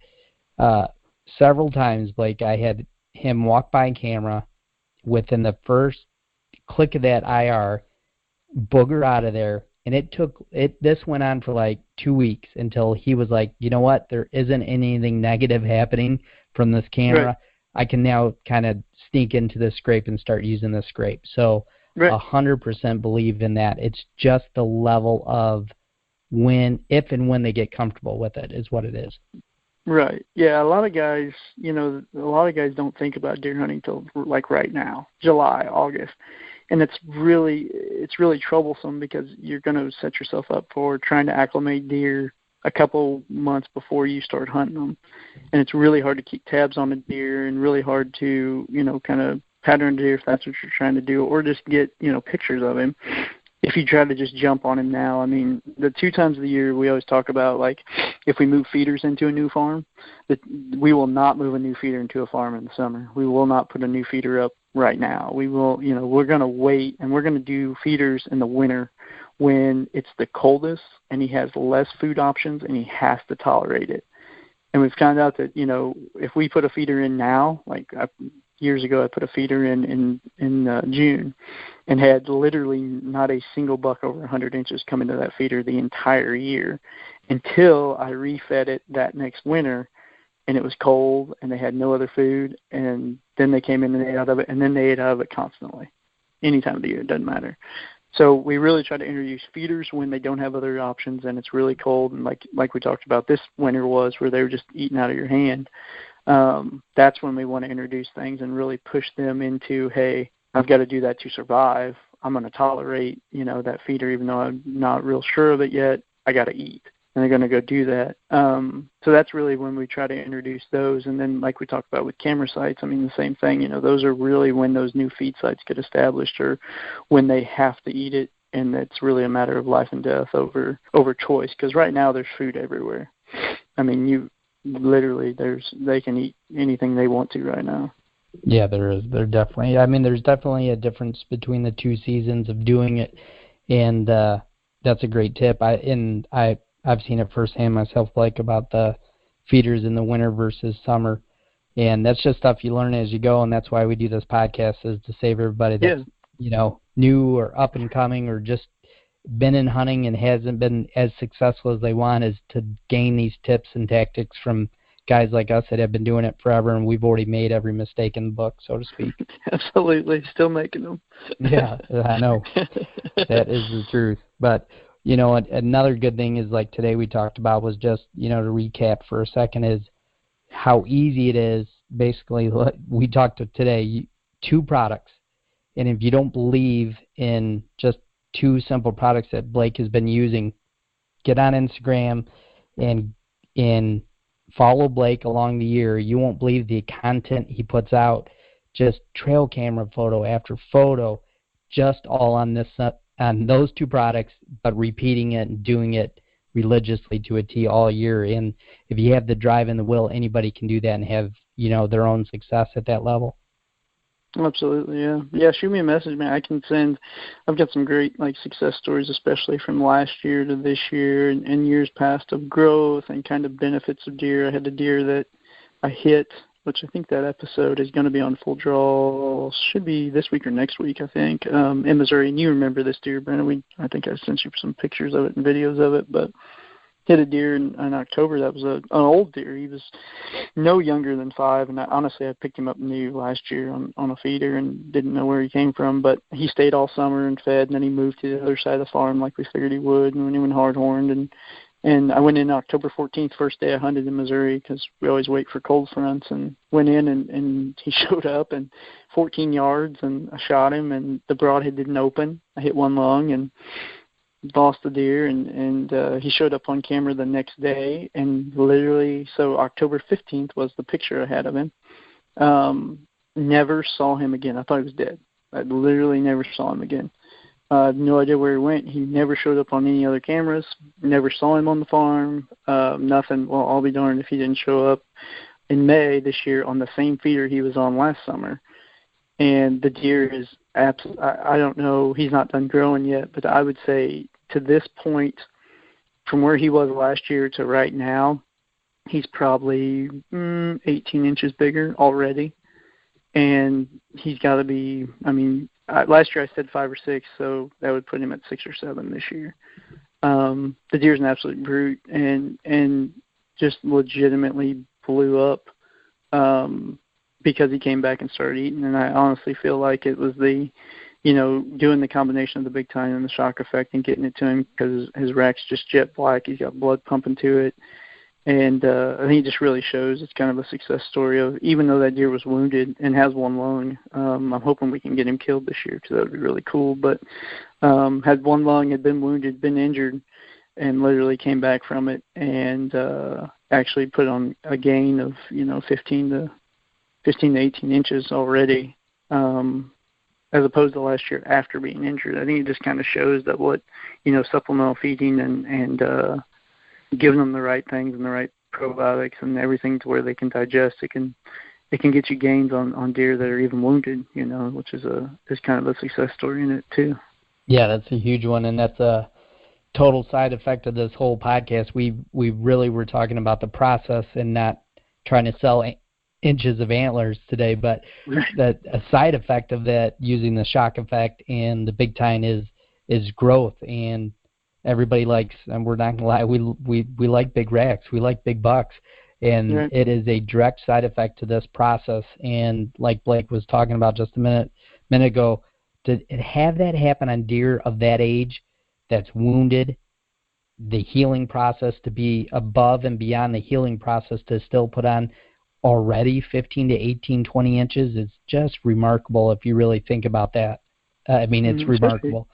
several times, Blake, I had him walk by camera within the first click of that IR, booger out of there, and this went on for like 2 weeks until he was like, you know what, there isn't anything negative happening from this camera. Right. I can now kind of sneak into this scrape and start using this scrape. So 100% believe in that. It's just the level of if and when they get comfortable with it is what it is. Right. Yeah, a lot of guys don't think about deer hunting till like right now, July, August. And it's really troublesome because you're going to set yourself up for trying to acclimate deer a couple months before you start hunting them. And it's really hard to keep tabs on a deer and really hard to, kind of pattern a deer if that's what you're trying to do, or just get, pictures of him. If you try to just jump on him now, I mean, the 2 times of the year we always talk about, like, if we move feeders into a new farm, that we will not move a new feeder into a farm in the summer. We will not put a new feeder up right now. We will, we're going to wait, and we're going to do feeders in the winter when it's the coldest and he has less food options and he has to tolerate it. And we've found out that, if we put a feeder in now, like years ago I put a feeder in June and had literally not a single buck over 100 inches come into that feeder the entire year until I refed it that next winter, and it was cold and they had no other food, and then they came in and ate out of it, and then they ate out of it constantly. Any time of the year, it doesn't matter. So we really try to introduce feeders when they don't have other options and it's really cold, and like we talked about this winter was, where they were just eating out of your hand. That's when we want to introduce things and really push them into, hey, I've got to do that to survive. I'm going to tolerate, that feeder, even though I'm not real sure of it yet. I got to eat. And they're going to go do that. So that's really when we try to introduce those. And then, like we talked about with camera sites, I mean, the same thing. Those are really when those new feed sites get established, or when they have to eat it, and it's really a matter of life and death over choice. Because right now there's food everywhere. I mean, they can eat anything they want to right now. Yeah, there is. There's definitely a difference between the 2 seasons of doing it, and that's a great tip. I've seen it firsthand myself, Blake, about the feeders in the winter versus summer, and that's just stuff you learn as you go, and that's why we do this podcast, is to save everybody that's new or up and coming, or just been in hunting and hasn't been as successful as they want, is to gain these tips and tactics from guys like us that have been doing it forever, and we've already made every mistake in the book, so to speak. Absolutely. Still making them. Yeah, I know. That is the truth. But, another good thing is, like today we talked about, was just, to recap for a second, is how easy it is. Basically, we talked today, 2 products. And if you don't believe in just 2 simple products that Blake has been using, get on Instagram and follow Blake along the year. You won't believe the content he puts out, just trail camera photo after photo, just all on those 2 products, but repeating it and doing it religiously to a T all year. And if you have the drive and the will, anybody can do that and have, their own success at that level. Absolutely, yeah. Yeah, shoot me a message, man. I've got some great success stories, especially from last year to this year and years past, of growth and kind of benefits of deer. I had a deer that I hit, which I think that episode is going to be on Full Draw, should be this week or next week, I think, in Missouri. And you remember this deer, Brandon. I think I sent you some pictures of it and videos of it, but hit a deer in October. That was an old deer. He was no younger than 5, and honestly I picked him up new last year on a feeder and didn't know where he came from, but he stayed all summer and fed, and then he moved to the other side of the farm like we figured he would, and when he went hard-horned, and I went in October 14th, first day I hunted in Missouri, because we always wait for cold fronts, and went in and he showed up, and 14 yards, and I shot him, and the broadhead didn't open. I hit one lung, and lost the deer, and he showed up on camera the next day, and literally, so October 15th was the picture I had of him. Never saw him again. I thought he was dead. I literally never saw him again. No idea where he went. He never showed up on any other cameras. Never saw him on the farm. Nothing. Well, I'll be darned if he didn't show up in May this year on the same feeder he was on last summer. And the deer is I don't know. He's not done growing yet, but I would say to this point, from where he was last year to right now, he's probably 18 inches bigger already. And he's got to be, I mean, last year I said 5 or 6, so that would put him at 6 or 7 this year. The deer's an absolute brute and just legitimately blew up because he came back and started eating. And I honestly feel like it was the, doing the combination of the big tine and the shock effect and getting it to him, because his rack's just jet black. He's got blood pumping to it. And I think it just really shows it's kind of a success story of, even though that deer was wounded and has one lung, I'm hoping we can get him killed this year, because that would be really cool. But had one lung, had been wounded, been injured, and literally came back from it, and actually put on a gain of 15 to 18 inches already, as opposed to last year after being injured. I think it just kind of shows that what supplemental feeding and giving them the right things and the right probiotics and everything to where they can digest, it can get you gains on deer that are even wounded, which is kind of a success story in it too. Yeah, that's a huge one, and that's a total side effect of this whole podcast. We really were talking about the process and not trying to sell inches of antlers today, but that a side effect of that, using the shock effect and the big tine, is growth. And everybody likes, and we're not gonna lie, we like big racks, we like big bucks, and it is a direct side effect to this process. And like Blake was talking about just a minute ago, to have that happen on deer of that age that's wounded, the healing process to be above and beyond the healing process to still put on already 15 to 18, 20 inches is just remarkable if you really think about that. I mean, it's remarkable.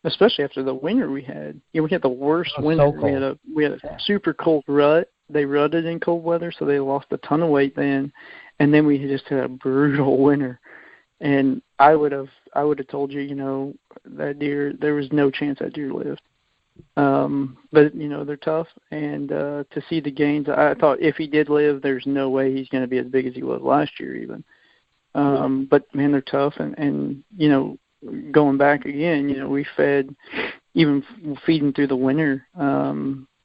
Especially after the winter we had. We had the worst winter. So cold. We had a super cold rut. They rutted in cold weather, so they lost a ton of weight then. And then we just had a brutal winter. And I would have told you, that deer, there was no chance that deer lived. But they're tough, and to see the gains, I thought if he did live, there's no way he's going to be as big as he was last year even. But man, they're tough, and going back again, we fed, even feeding through the winter,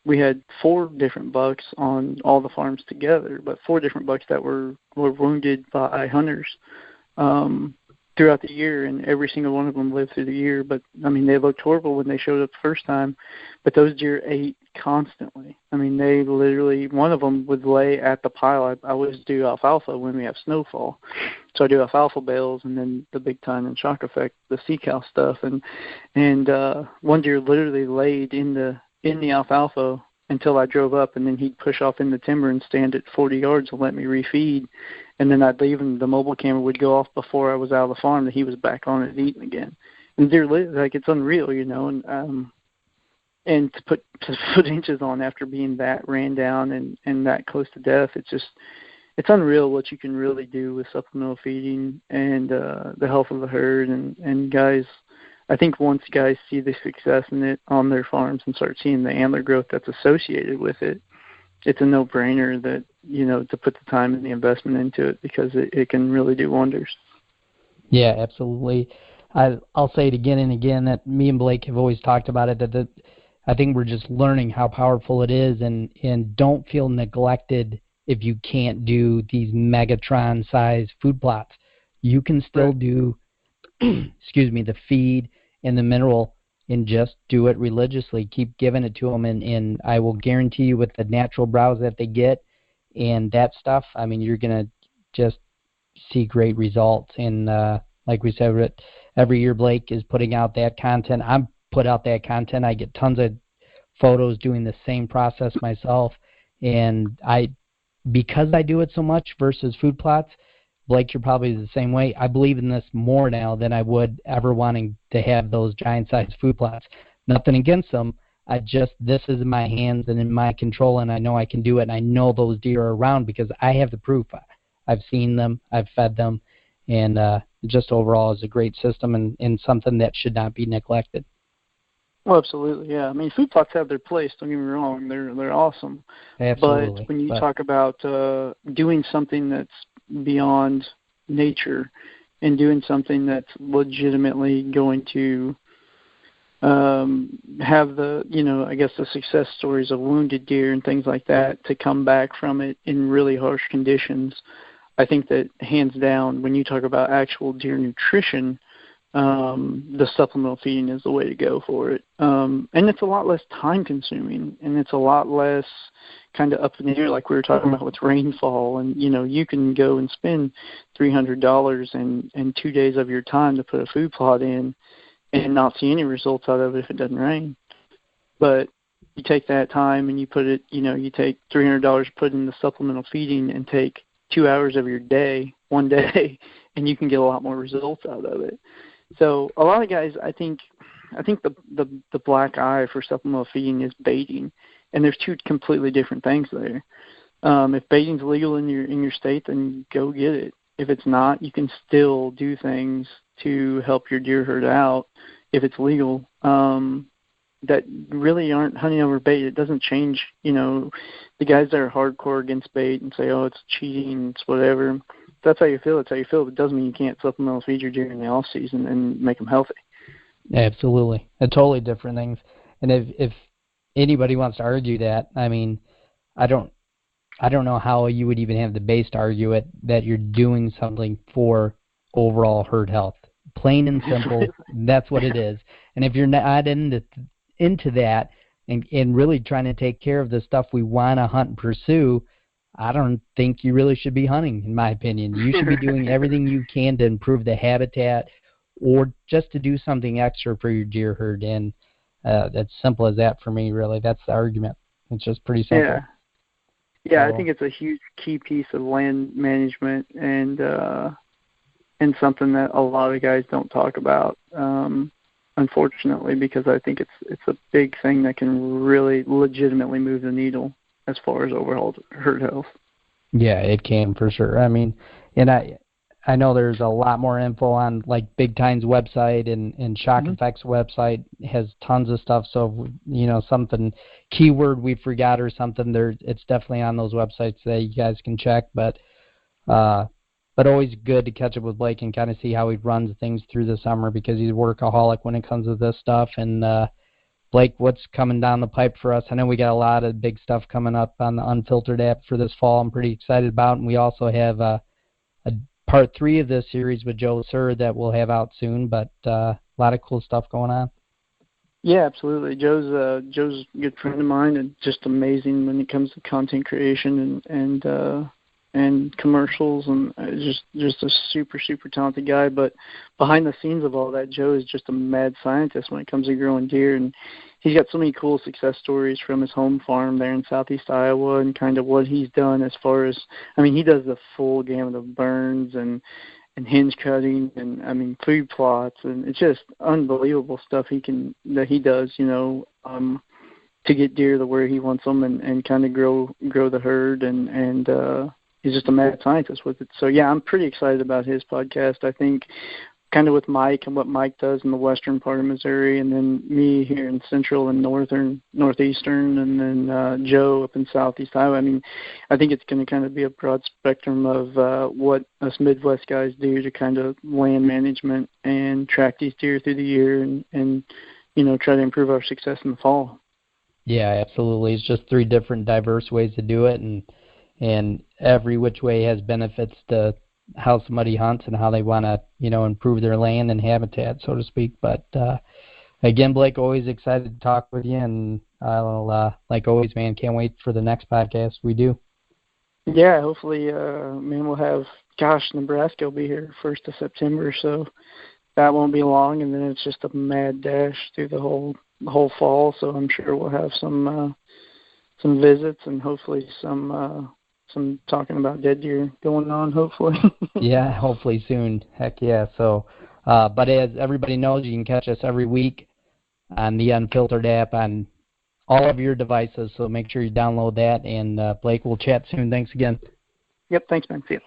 we had 4 different bucks on all the farms together, but 4 different bucks that were wounded by hunters throughout the year, and every single one of them lived through the year. But I mean, they looked horrible when they showed up the first time, but those deer ate constantly. I mean, they literally, one of them would lay at the pile. I always do alfalfa when we have snowfall, so I do alfalfa bales and then the big tine and shock effect, the sea cow stuff, and one deer literally laid in the alfalfa until I drove up, and then he'd push off in the timber and stand at 40 yards and let me refeed. And then I'd leave, and the mobile camera would go off before I was out of the farm, that he was back on it eating again. And deer live, like, it's unreal, and to put inches on after being that ran down and that close to death, it's unreal what you can really do with supplemental feeding and the health of the herd. And guys, I think once guys see the success in it on their farms and start seeing the antler growth that's associated with it, it's a no-brainer that, to put the time and the investment into it, because it can really do wonders. Yeah, absolutely. I'll say it again and again that me and Blake have always talked about it, that I think we're just learning how powerful it is, and don't feel neglected if you can't do these Megatron-sized food plots. You can still do, the feed and the mineral, and just do it religiously. Keep giving it to them, and I will guarantee you, with the natural browse that they get and that stuff, I mean, you're going to just see great results. And like we said, every year Blake is putting out that content. I'm put out that content. I get tons of photos doing the same process myself, and because I do it so much versus food plots, Blake, you're probably the same way. I believe in this more now than I would ever wanting to have those giant-sized food plots. Nothing against them. This is in my hands and in my control, and I know I can do it, and I know those deer are around because I have the proof. I've seen them, I've fed them, and just overall is a great system and something that should not be neglected. Oh, absolutely, yeah. I mean, food plots have their place. Don't get me wrong; they're awesome. Absolutely. But when you talk about doing something that's beyond nature and doing something that's legitimately going to have the, I guess the success stories of wounded deer and things like that to come back from it in really harsh conditions, I think that hands down, when you talk about actual deer nutrition, the supplemental feeding is the way to go for it. And it's a lot less time consuming, and it's a lot less kind of up in the air like we were talking about with rainfall. And, you can go and spend $300 and 2 days of your time to put a food plot in and not see any results out of it if it doesn't rain. But you take that time and you put it, you take $300, put in the supplemental feeding, and take 2 hours of your day, one day, and you can get a lot more results out of it. So a lot of guys, I think the black eye for supplemental feeding is baiting, and there's two completely different things there. If baiting's legal in your state, then go get it. If it's not, you can still do things to help your deer herd out if it's legal. That really aren't hunting over bait. It doesn't change, the guys that are hardcore against bait and say, oh, it's cheating, it's whatever. That's how you feel. It's how you feel. It doesn't mean you can't supplemental feed your deer in the off season and make them healthy. Absolutely, totally different things. And if anybody wants to argue that, I mean, I don't know how you would even have the base to argue it that you're doing something for overall herd health. Plain and simple, that's what it is. And if you're not into that and really trying to take care of the stuff we want to hunt and pursue, I don't think you really should be hunting, in my opinion. You should be doing everything you can to improve the habitat or just to do something extra for your deer herd. And that's simple as that for me, really. That's the argument. It's just pretty simple. Yeah, I think it's a huge key piece of land management and something that a lot of guys don't talk about, unfortunately, because I think it's a big thing that can really legitimately move the needle as far as overall herd health. Yeah, it can for sure. I mean, and I know there's a lot more info on like Big Time's website and Shock Effect's website has tons of stuff. So, something keyword we forgot or something, it's definitely on those websites that you guys can check. But always good to catch up with Blake and kind of see how he runs things through the summer because he's a workaholic when it comes to this stuff. And Blake, what's coming down the pipe for us? I know we got a lot of big stuff coming up on the Unfiltered app for this fall I'm pretty excited about. And we also have a part 3 of this series with Joe Sir that we'll have out soon, but a lot of cool stuff going on. Yeah, absolutely. Joe's a good friend of mine and just amazing when it comes to content creation and commercials, and just a super, super talented guy. But behind the scenes of all that, Joe is just a mad scientist when it comes to growing deer, and he's got so many cool success stories from his home farm there in southeast Iowa and kind of what he's done as far as, he does the full gamut of burns and hinge cutting and food plots, and it's just unbelievable stuff he does, to get deer to where he wants them and kind of grow the herd and he's just a mad scientist with it. So yeah, I'm pretty excited about his podcast. I think kind of with Mike and what Mike does in the western part of Missouri, and then me here in central and northeastern, and then Joe up in southeast Iowa. I think it's going to kind of be a broad spectrum of what us Midwest guys do to kind of land management and track these deer through the year and try to improve our success in the fall. Yeah, absolutely. It's just 3 different diverse ways to do it, and every which way has benefits to how somebody hunts and how they want to, improve their land and habitat, so to speak. But again, Blake, always excited to talk with you, and I'll, like always, man, can't wait for the next podcast we do. Yeah, hopefully, we'll have, Nebraska will be here 1st of September, so that won't be long, and then it's just a mad dash through the whole fall. So I'm sure we'll have some visits and hopefully some talking about dead deer going on, hopefully. Yeah, hopefully soon. Heck yeah. So, but as everybody knows, you can catch us every week on the Unfiltered app on all of your devices. So make sure you download that. And Blake, we'll chat soon. Thanks again. Yep. Thanks, man. See you.